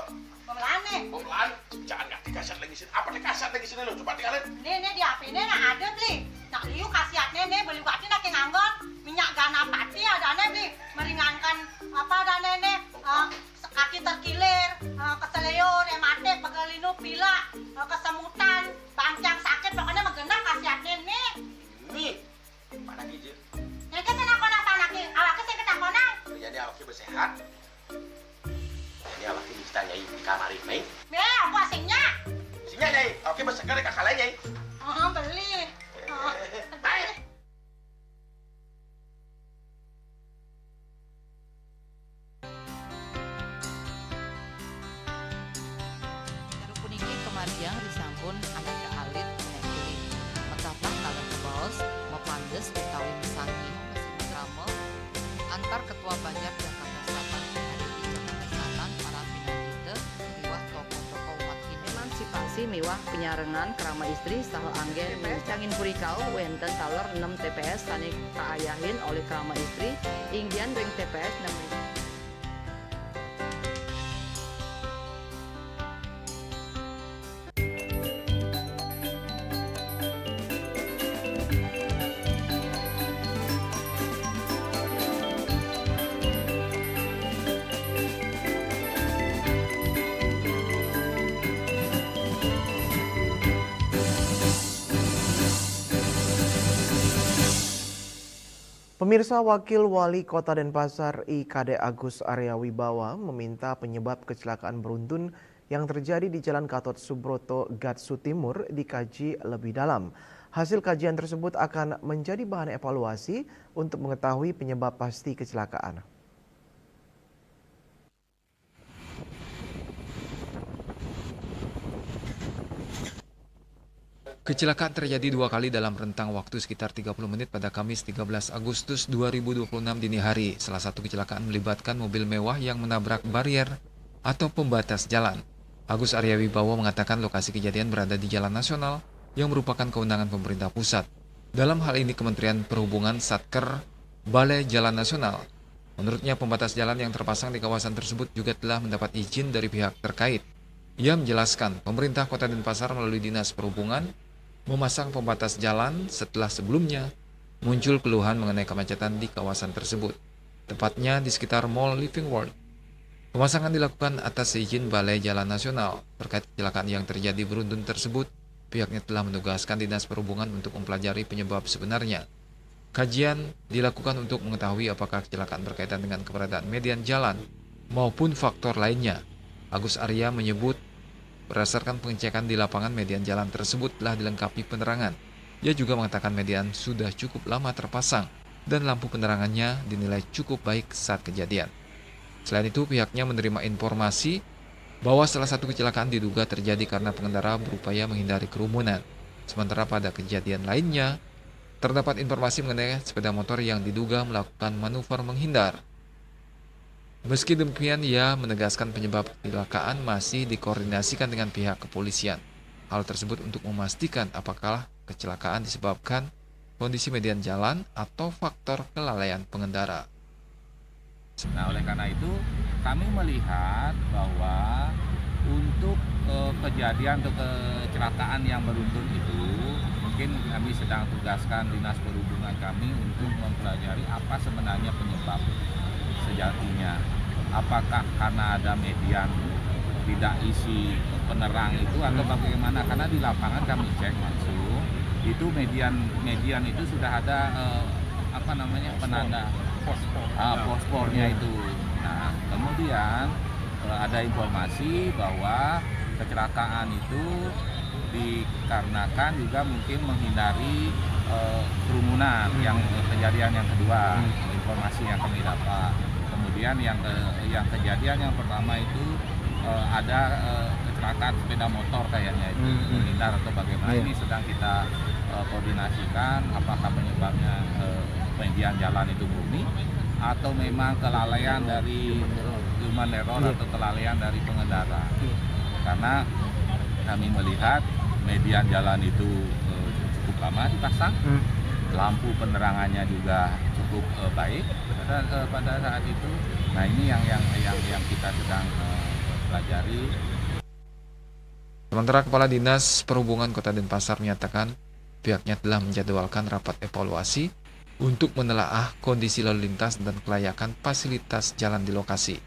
Melang nih. Melang, jangan nggak dikasat lagi sini. Apa dikasat lagi sini lo? Coba tinggalin. Nih di HP ini nggak ada beli. Nak liu kasiatnya nih beli waktu nak nganggot minyak gana pati ada nih beli meringankan apa ada nih kaki terkilir, keseleyor, ematik, pegelinu, pila, kesemutan, bangcang sakit, pokoknya megena kasiatnya nih. Nih, mana gijil? Ini kan senakon apa anaknya? Awaknya saya ketakonan. Jadi awaknya bersehat. Jadi awaknya bisa nyai di kamar ini. Aku asingnya. Asingnya nyai, awaknya bersegar di kakak lain nyai. Beli. Mewah Penyarengan Kerama Istri saha anggen TPS Cangin Purikau wenten taler 6 TPS sani kaayahin oleh Kerama Istri inggian ring TPS 6. Pemirsa, Wakil Wali Kota Denpasar IKD Agus Arya Wibawa meminta penyebab kecelakaan beruntun yang terjadi di Jalan Gatot Subroto, Gatsu Timur dikaji lebih dalam. Hasil kajian tersebut akan menjadi bahan evaluasi untuk mengetahui penyebab pasti kecelakaan. Kecelakaan terjadi 2 kali dalam rentang waktu sekitar 30 menit pada Kamis 13 Agustus 2026 dini hari. Salah satu kecelakaan melibatkan mobil mewah yang menabrak barier atau pembatas jalan. Agus Arya Wibawa mengatakan lokasi kejadian berada di Jalan Nasional yang merupakan kewenangan pemerintah pusat. Dalam hal ini Kementerian Perhubungan Satker Balai Jalan Nasional. Menurutnya pembatas jalan yang terpasang di kawasan tersebut juga telah mendapat izin dari pihak terkait. Ia menjelaskan pemerintah Kota Denpasar melalui Dinas Perhubungan memasang pembatas jalan setelah sebelumnya muncul keluhan mengenai kemacetan di kawasan tersebut, tepatnya di sekitar Mall Living World. Pemasangan dilakukan atas izin Balai Jalan Nasional. Terkait kecelakaan yang terjadi beruntun tersebut, pihaknya telah menugaskan Dinas Perhubungan untuk mempelajari penyebab sebenarnya. Kajian dilakukan untuk mengetahui apakah kecelakaan berkaitan dengan keberadaan median jalan maupun faktor lainnya. Agus Arya menyebut berdasarkan pengecekan di lapangan median jalan tersebut telah dilengkapi penerangan. Ia juga mengatakan median sudah cukup lama terpasang dan lampu penerangannya dinilai cukup baik saat kejadian. Selain itu pihaknya menerima informasi bahwa salah satu kecelakaan diduga terjadi karena pengendara berupaya menghindari kerumunan. Sementara pada kejadian lainnya terdapat informasi mengenai sepeda motor yang diduga melakukan manuver menghindar. Meski demikian, ia menegaskan penyebab kecelakaan masih dikoordinasikan dengan pihak kepolisian. Hal tersebut untuk memastikan apakah kecelakaan disebabkan kondisi median jalan atau faktor kelalaian pengendara. Nah, oleh karena itu kami melihat bahwa untuk kejadian atau kecelakaan yang beruntun itu mungkin kami sedang tugaskan Dinas Perhubungan kami untuk mempelajari apa sebenarnya penyebab sejatinya. Apakah karena ada median tidak isi penerang itu atau bagaimana? Karena di lapangan kami cek langsung itu median itu sudah ada penanda fosfornya itu. Nah, kemudian ada informasi bahwa kecelakaan itu dikarenakan juga mungkin menghindari kerumunan yang kejadian yang kedua, informasi yang kami dapat. Kemudian yang kejadian yang pertama itu ada kecelakaan sepeda motor kayaknya itu menghindar atau bagaimana. Ini sedang kita koordinasikan apakah penyebabnya median jalan itu murni atau memang kelalaian dari human error atau kelalaian dari pengendara. Karena kami melihat median jalan itu cukup lama dipasang, lampu penerangannya juga cukup baik pada saat itu. Nah, ini yang kita sedang pelajari. Sementara Kepala Dinas Perhubungan Kota Denpasar menyatakan pihaknya telah menjadwalkan rapat evaluasi untuk menelaah kondisi lalu lintas dan kelayakan fasilitas jalan di lokasi.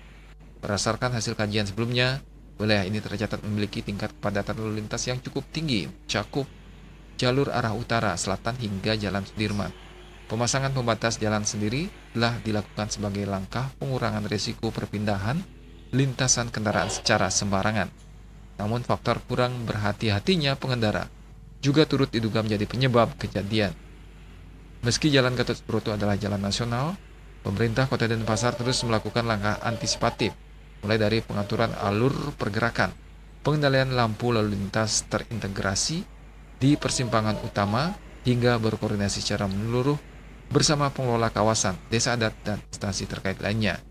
Berdasarkan hasil kajian sebelumnya, wilayah ini tercatat memiliki tingkat kepadatan lalu lintas yang cukup tinggi, cakup jalur arah utara, selatan hingga Jalan Sudirman. Pemasangan pembatas jalan sendiri telah dilakukan sebagai langkah pengurangan risiko perpindahan lintasan kendaraan secara sembarangan. Namun faktor kurang berhati-hatinya pengendara juga turut diduga menjadi penyebab kejadian. Meski Jalan Gatot Subroto adalah jalan nasional, pemerintah Kota Denpasar terus melakukan langkah antisipatif, mulai dari pengaturan alur pergerakan, pengendalian lampu lalu lintas terintegrasi di persimpangan utama, hingga berkoordinasi secara menyeluruh bersama pengelola kawasan, desa adat, dan instansi terkait lainnya.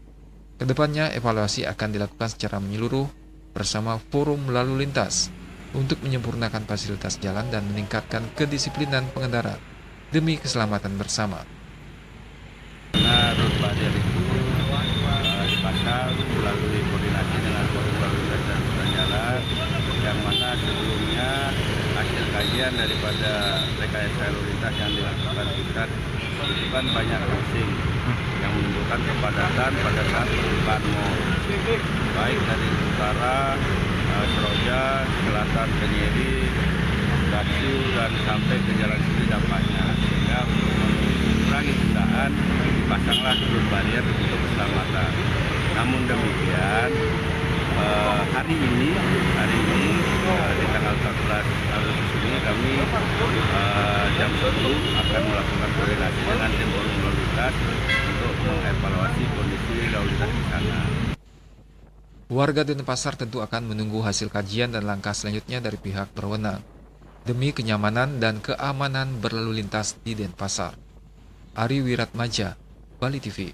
Kedepannya, evaluasi akan dilakukan secara menyeluruh bersama forum lalu lintas untuk menyempurnakan fasilitas jalan dan meningkatkan kedisiplinan pengendara demi keselamatan bersama. Karena road barrier itu dipasang melalui koordinasi dengan Forum Lalu Lintas dan Angkutan Jalan, yang mana sebelumnya hasil kajian daripada rekayasa lalu lintas yang dilakukan Pusat itu kan banyak crossing yang menimbulkan kepadatan pada saat pembukaan mall, baik dari utara, Seroja, selatan Kenyeri, Gasiu, dan sampai ke Jalan Siri dampaknya. Sehingga untuk mengurangi kendaraan dipasanglah road barrier untuk keselamatan. Namun demikian, hari ini di tanggal 14 Agustus ini kami jam 10 akan melakukan koordinasi dengan tim Forum Lalu Lintas untuk mengevaluasi kondisi lalu lintas di sana. Warga Denpasar tentu akan menunggu hasil kajian dan langkah selanjutnya dari pihak berwenang demi kenyamanan dan keamanan berlalu lintas di Denpasar. Ari Wiratmaja, Bali TV.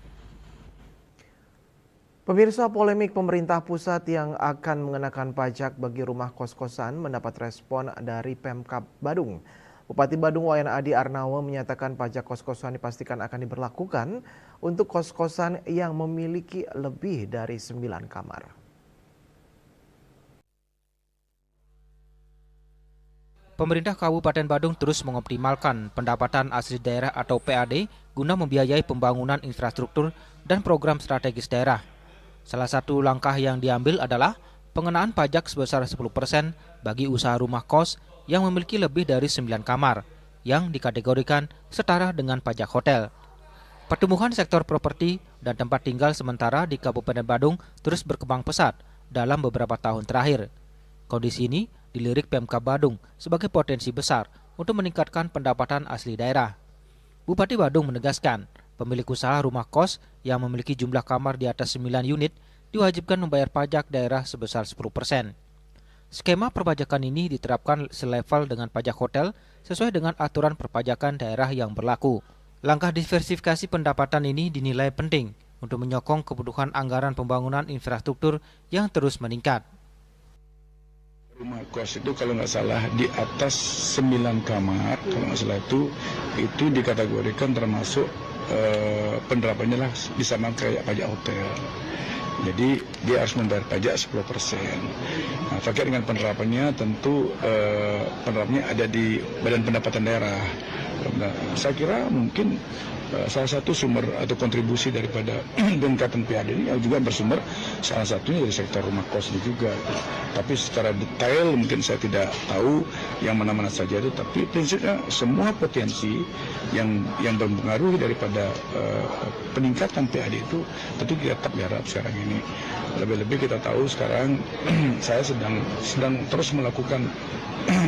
Pemirsa, polemik pemerintah pusat yang akan mengenakan pajak bagi rumah kos-kosan mendapat respon dari Pemkab Badung. Bupati Badung Wayan Adi Arnawa menyatakan pajak kos-kosan dipastikan akan diberlakukan untuk kos-kosan yang memiliki lebih dari 9 kamar. Pemerintah Kabupaten Badung terus mengoptimalkan pendapatan asli daerah atau PAD guna membiayai pembangunan infrastruktur dan program strategis daerah. Salah satu langkah yang diambil adalah pengenaan pajak sebesar 10% bagi usaha rumah kos yang memiliki lebih dari 9 kamar, yang dikategorikan setara dengan pajak hotel. Pertumbuhan sektor properti dan tempat tinggal sementara di Kabupaten Badung terus berkembang pesat dalam beberapa tahun terakhir. Kondisi ini dilirik Pemkab Badung sebagai potensi besar untuk meningkatkan pendapatan asli daerah. Bupati Badung menegaskan, pemilik usaha rumah kos yang memiliki jumlah kamar di atas 9 unit diwajibkan membayar pajak daerah sebesar 10%. Skema perpajakan ini diterapkan selevel dengan pajak hotel sesuai dengan aturan perpajakan daerah yang berlaku. Langkah diversifikasi pendapatan ini dinilai penting untuk menyokong kebutuhan anggaran pembangunan infrastruktur yang terus meningkat. Rumah kos itu kalau nggak salah di atas 9 kamar, kalau nggak salah itu dikategorikan termasuk penerapannya lah bisa kayak pajak hotel. Jadi dia harus membayar pajak 10%. Nah, terkait dengan penerapannya tentu penerapannya ada di Badan Pendapatan Daerah. Nah, saya kira mungkin salah satu sumber atau kontribusi daripada peningkatan PAD ini juga bersumber salah satunya dari sektor rumah kos ini juga. Tapi secara detail mungkin saya tidak tahu yang mana-mana saja itu, tapi prinsipnya semua potensi yang berpengaruh daripada peningkatan PAD itu tentu kita tetap garap sekarang ini. Lebih-lebih kita tahu sekarang saya sedang terus melakukan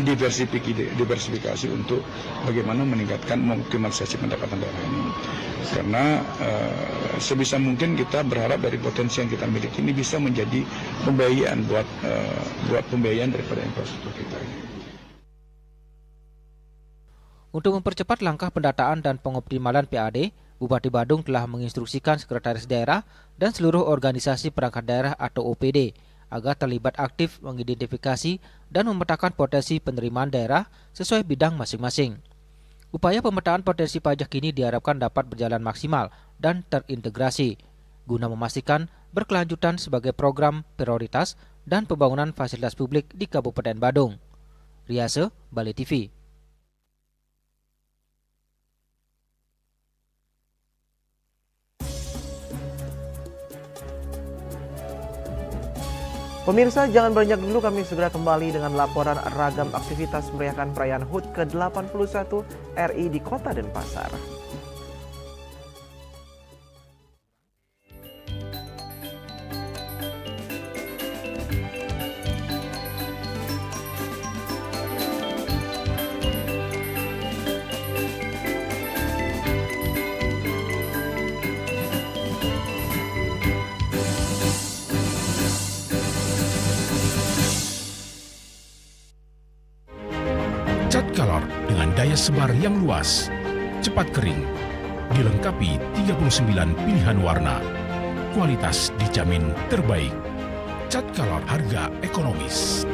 diversifikasi untuk bagaimana meningkatkan mengoptimalisasi pendapatan daerah ini. Karena sebisa mungkin kita berharap dari potensi yang kita miliki ini bisa menjadi pembiayaan buat pembiayaan daripada infrastruktur kita ini. Untuk mempercepat langkah pendataan dan pengoptimalan PAD, Bupati Badung telah menginstruksikan Sekretaris Daerah dan seluruh organisasi perangkat daerah atau OPD agar terlibat aktif mengidentifikasi dan memetakan potensi penerimaan daerah sesuai bidang masing-masing. Upaya pemetaan potensi pajak ini diharapkan dapat berjalan maksimal dan terintegrasi, guna memastikan berkelanjutan sebagai program prioritas dan pembangunan fasilitas publik di Kabupaten Badung. Riase, Bali TV. Pemirsa, jangan beranjak dulu, kami segera kembali dengan laporan ragam aktivitas merayakan perayaan HUT ke-81 RI di Kota Denpasar. Cat Color dengan daya sebar yang luas, cepat kering, dilengkapi 39 pilihan warna. Kualitas dijamin terbaik. Cat Color harga ekonomis.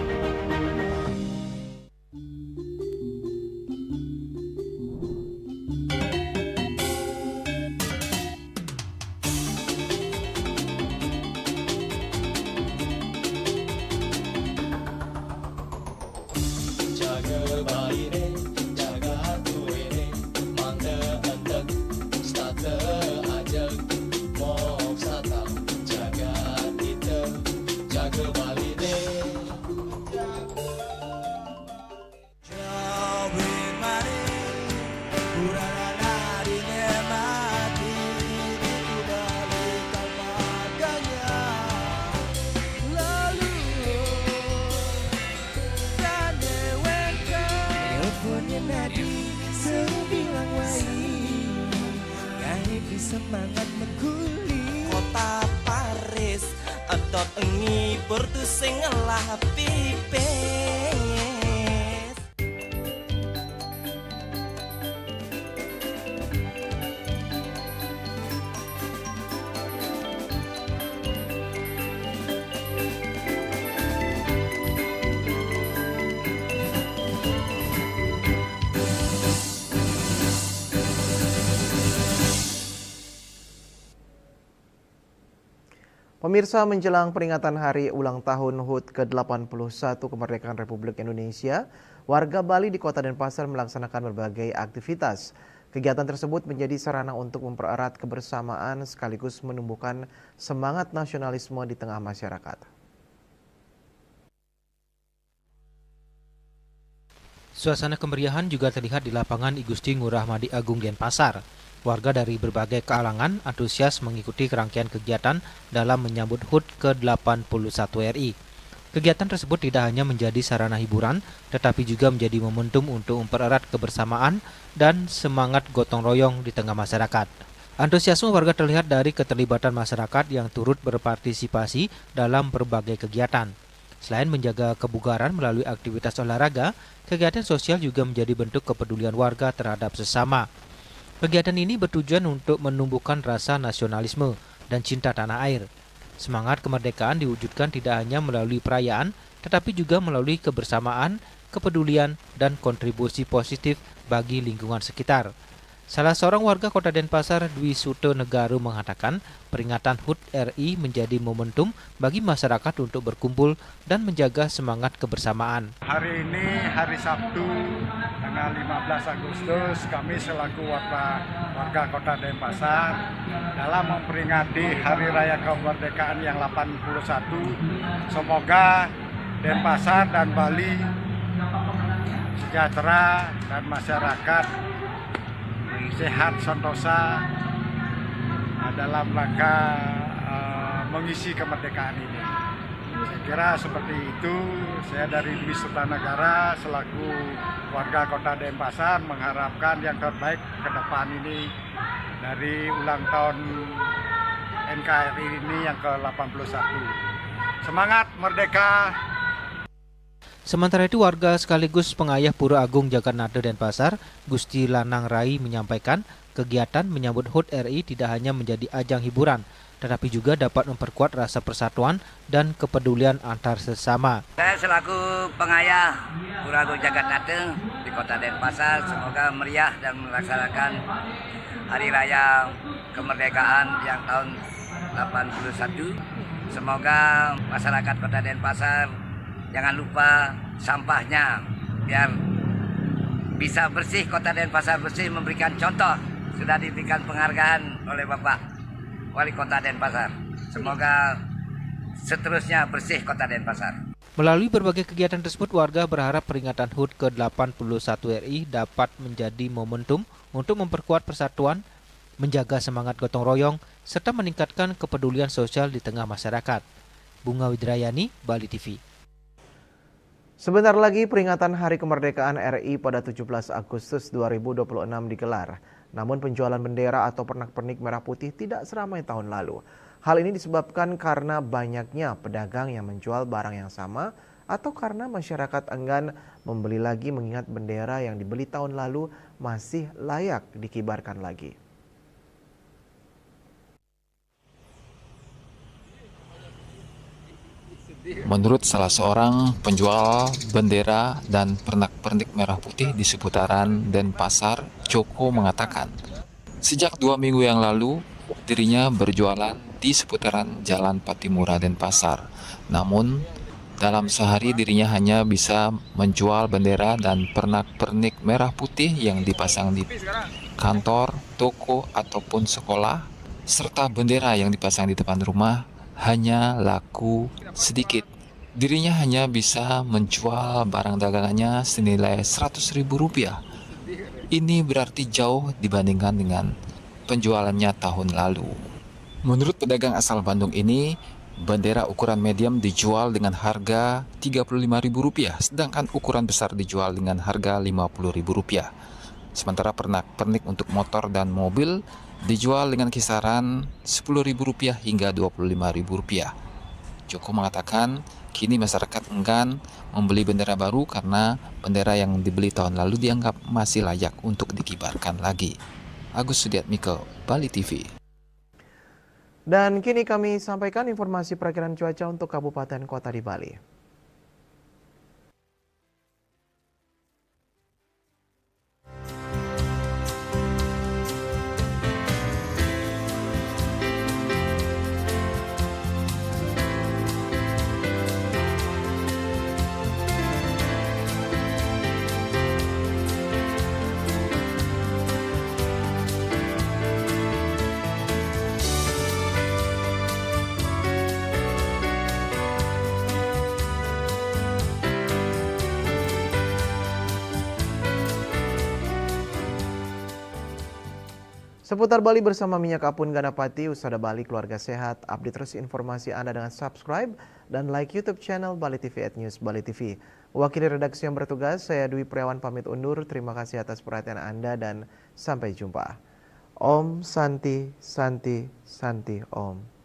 semangat mengguli kota Paris atau ngibur tu sing lah pipes. Pemirsa, menjelang peringatan hari ulang tahun HUT ke-81 Kemerdekaan Republik Indonesia, warga Bali di Kota Denpasar melaksanakan berbagai aktivitas. Kegiatan tersebut menjadi sarana untuk mempererat kebersamaan sekaligus menumbuhkan semangat nasionalisme di tengah masyarakat. Suasana kemeriahan juga terlihat di lapangan I Gusti Ngurah Madi Agung Denpasar. Warga dari berbagai kalangan antusias mengikuti rangkaian kegiatan dalam menyambut HUT ke-81 RI. Kegiatan tersebut tidak hanya menjadi sarana hiburan, tetapi juga menjadi momentum untuk mempererat kebersamaan dan semangat gotong royong di tengah masyarakat. Antusiasme warga terlihat dari keterlibatan masyarakat yang turut berpartisipasi dalam berbagai kegiatan. Selain menjaga kebugaran melalui aktivitas olahraga, kegiatan sosial juga menjadi bentuk kepedulian warga terhadap sesama. Kegiatan ini bertujuan untuk menumbuhkan rasa nasionalisme dan cinta tanah air. Semangat kemerdekaan diwujudkan tidak hanya melalui perayaan, tetapi juga melalui kebersamaan, kepedulian, dan kontribusi positif bagi lingkungan sekitar. Salah seorang warga Kota Denpasar, Dwi Suto Negaru, mengatakan peringatan HUT RI menjadi momentum bagi masyarakat untuk berkumpul dan menjaga semangat kebersamaan. Hari ini hari Sabtu tanggal 15 Agustus kami selaku warga Kota Denpasar dalam memperingati Hari Raya Kemerdekaan yang 81. Semoga Denpasar dan Bali sejahtera dan masyarakat sehat sentosa dalam rangka mengisi kemerdekaan ini. Saya kira seperti itu. Saya dari Dwi Sutanegara selaku warga Kota Denpasar mengharapkan yang terbaik ke depan ini dari ulang tahun NKRI ini yang ke-81. Semangat merdeka! Sementara itu, warga sekaligus pengayah Pura Agung Jagatnata Denpasar, Gusti Lanang Rai, menyampaikan kegiatan menyambut HUT RI tidak hanya menjadi ajang hiburan, tetapi juga dapat memperkuat rasa persatuan dan kepedulian antar sesama. Saya selaku pengayah Pura Agung Jagatnata di Kota Denpasar, semoga meriah dan melaksanakan Hari Raya Kemerdekaan yang tahun 81. Semoga masyarakat Kota Denpasar jangan lupa sampahnya biar bisa bersih. Kota Denpasar bersih, memberikan contoh. Sudah diberikan penghargaan oleh Bapak Wali Kota Denpasar. Semoga seterusnya bersih Kota Denpasar. Melalui berbagai kegiatan tersebut, warga berharap peringatan HUT ke-81 RI dapat menjadi momentum untuk memperkuat persatuan, menjaga semangat gotong royong, serta meningkatkan kepedulian sosial di tengah masyarakat. Bunga Widrayani, Bali TV. Sebentar lagi peringatan Hari Kemerdekaan RI pada 17 Agustus 2026 digelar. Namun penjualan bendera atau pernak-pernik merah putih tidak seramai tahun lalu. Hal ini disebabkan karena banyaknya pedagang yang menjual barang yang sama atau karena masyarakat enggan membeli lagi mengingat bendera yang dibeli tahun lalu masih layak dikibarkan lagi. Menurut salah seorang penjual bendera dan pernak-pernik merah putih di seputaran Denpasar, Joko mengatakan, sejak 2 minggu yang lalu, dirinya berjualan di seputaran Jalan Patimura Denpasar. Namun, dalam sehari dirinya hanya bisa menjual bendera dan pernak-pernik merah putih yang dipasang di kantor, toko, ataupun sekolah, serta bendera yang dipasang di depan rumah hanya laku sedikit. Dirinya hanya bisa menjual barang dagangannya senilai Rp100.000. Ini berarti jauh dibandingkan dengan penjualannya tahun lalu. Menurut pedagang asal Bandung ini, bendera ukuran medium dijual dengan harga Rp35.000, sedangkan ukuran besar dijual dengan harga Rp50.000. Sementara pernak-pernik untuk motor dan mobil dijual dengan kisaran Rp10.000 hingga Rp25.000. Joko mengatakan kini masyarakat enggan membeli bendera baru karena bendera yang dibeli tahun lalu dianggap masih layak untuk dikibarkan lagi. Agus Sudiatmiko, Bali TV. Dan kini kami sampaikan informasi perakiran cuaca untuk kabupaten kota di Bali. Seputar Bali bersama Minyak Apun Ganapati, Usada Bali, keluarga sehat. Update terus informasi Anda dengan subscribe dan like YouTube channel Bali TV @News Bali TV. Wakili redaksi yang bertugas, saya Dwi Priawan pamit undur. Terima kasih atas perhatian Anda dan sampai jumpa. Om Santi, Santi, Santi Om.